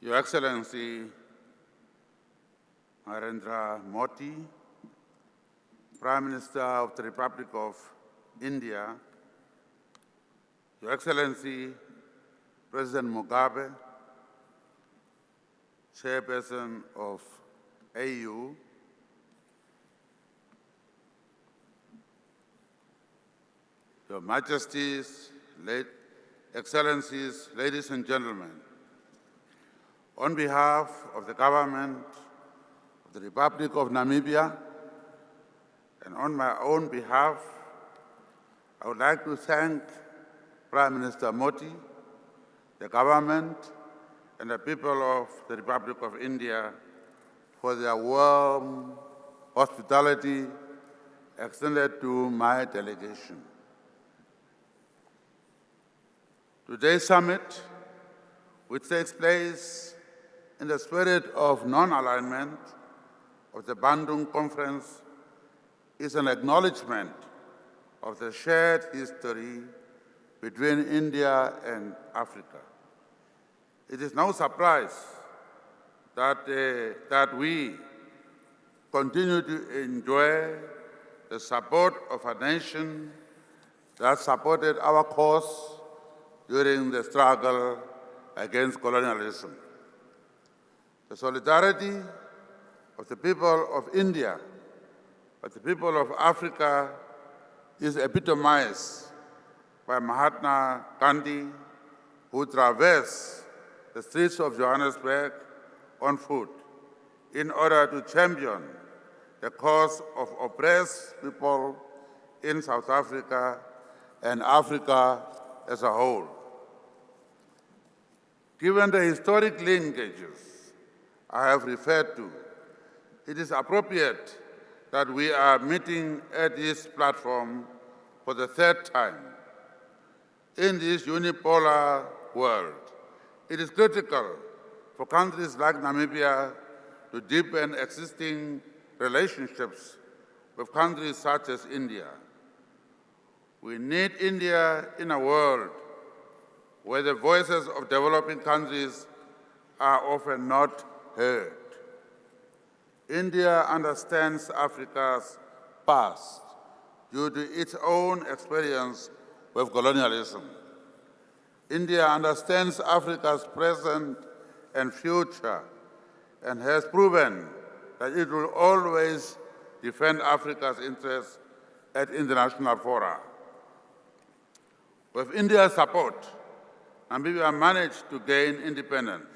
Your Excellency Narendra Modi, Prime Minister of the Republic of India, Your Excellency President Mugabe, Chairperson of AU, Your Majesties, Excellencies, ladies and gentlemen, on behalf of the government of the Republic of Namibia and on my own behalf, I would like to thank Prime Minister Modi, the government, and the people of the Republic of India for their warm hospitality extended to my delegation. Today's summit, which takes place in the spirit of non-alignment of the Bandung Conference, is an acknowledgement of the shared history between India and Africa. It is no surprise that we continue to enjoy the support of a nation that supported our cause during the struggle against colonialism. The solidarity of the people of India with the people of Africa is epitomized by Mahatma Gandhi, who traversed the streets of Johannesburg on foot in order to champion the cause of oppressed people in South Africa and Africa as a whole. Given the historic linkages I have referred to, it is appropriate that we are meeting at this platform for the third time. In this unipolar world, it is critical for countries like Namibia to deepen existing relationships with countries such as India. We need India in a world where the voices of developing countries are often not heard. India understands Africa's past due to its own experience with colonialism. India understands Africa's present and future and has proven that it will always defend Africa's interests at international fora. With India's support, Namibia managed to gain independence.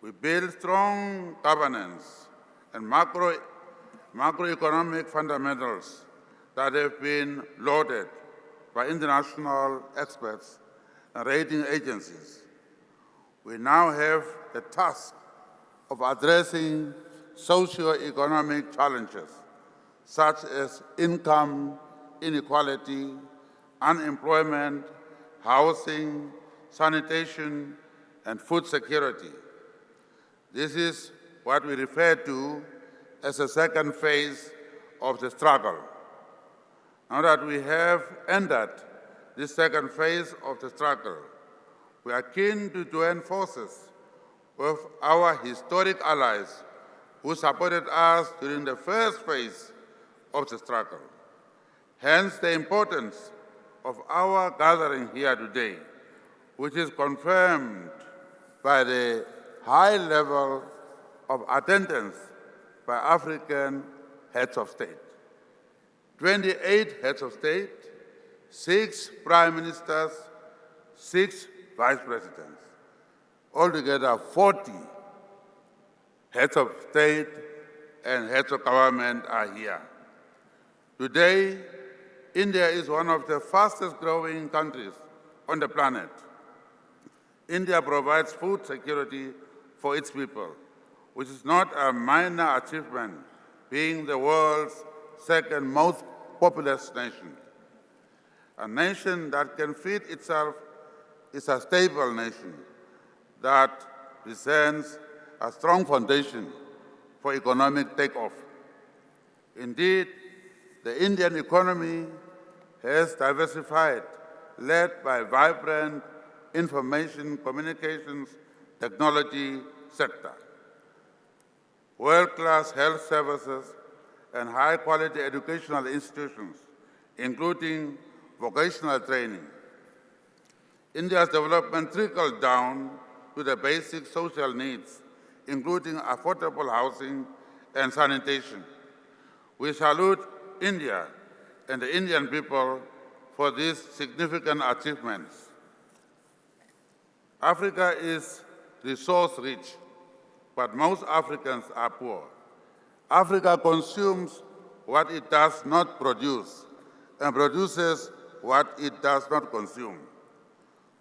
We built strong governance and macroeconomic fundamentals that have been lauded by international experts and rating agencies. We now have the task of addressing socio-economic challenges such as income inequality, unemployment, housing, sanitation, and food security. This is what we refer to as the second phase of the struggle. Now that we have entered this second phase of the struggle, we are keen to join forces with our historic allies who supported us during the first phase of the struggle. Hence the importance of our gathering here today, which is confirmed by the high level of attendance by African heads of state. 28 heads of state, 6 prime ministers, 6 vice presidents. Altogether 40 heads of state and heads of government are here. Today, India is one of the fastest growing countries on the planet. India provides food security for its people, which is not a minor achievement, being the world's second most populous nation. A nation that can feed itself is a stable nation that presents a strong foundation for economic takeoff. Indeed, the Indian economy has diversified, led by vibrant information, communications, technology sector. World-class health services and high-quality educational institutions, including vocational training. India's development trickled down to the basic social needs, including affordable housing and sanitation. We salute India and the Indian people for these significant achievements. Africa is resource-rich, but most Africans are poor. Africa consumes what it does not produce and produces what it does not consume.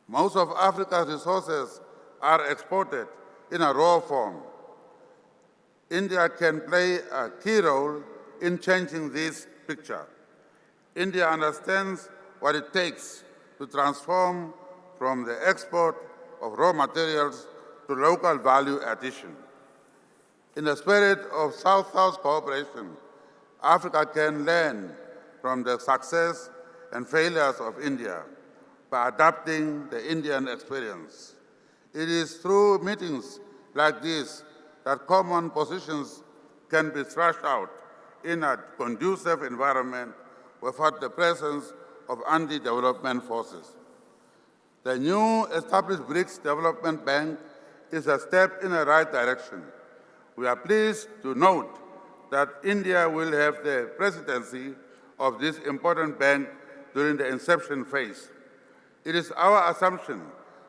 Most of Africa's resources are exported in a raw form. India can play a key role in changing this picture. India understands what it takes to transform from the export of raw materials to local value addition. In the spirit of South-South cooperation, Africa can learn from the success and failures of India by adapting the Indian experience. It is through meetings like this that common positions can be thrashed out in a conducive environment without the presence of anti-development forces. The new established BRICS Development Bank is a step in the right direction. We are pleased to note that India will have the presidency of this important bank during the inception phase. It is our assumption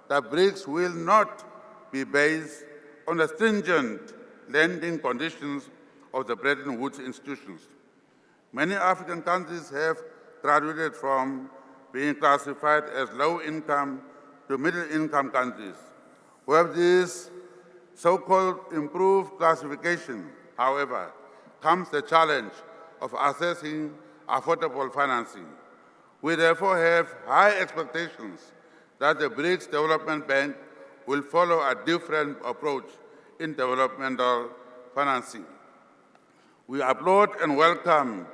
that BRICS will not be based on the stringent lending conditions of the Bretton Woods institutions. Many African countries have graduated from being classified as low-income to middle-income countries. With this so-called improved classification, however, comes the challenge of assessing affordable financing. We therefore have high expectations that the BRICS Development Bank will follow a different approach in developmental financing. We applaud and welcome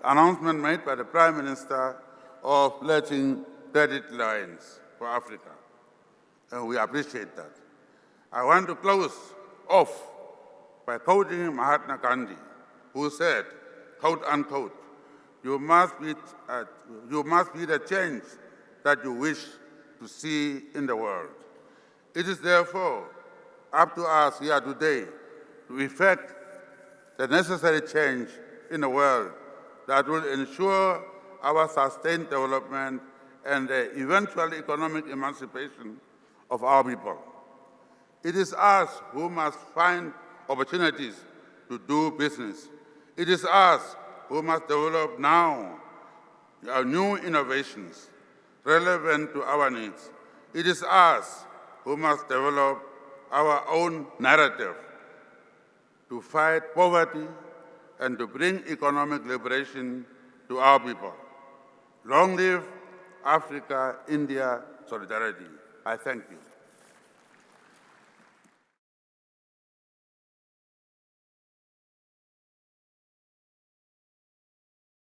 the announcement made by the Prime Minister of pledging credit lines for Africa. And we appreciate that. I want to close off by quoting Mahatma Gandhi, who said, quote unquote, you must be the change that you wish to see in the world. It is therefore up to us here today to effect the necessary change in the world that will ensure our sustained development and the eventual economic emancipation of our people. It is us who must find opportunities to do business. It is us who must develop now new innovations relevant to our needs. It is us who must develop our own narrative to fight poverty and to bring economic liberation to our people. Long live Africa, India, solidarity. I thank you.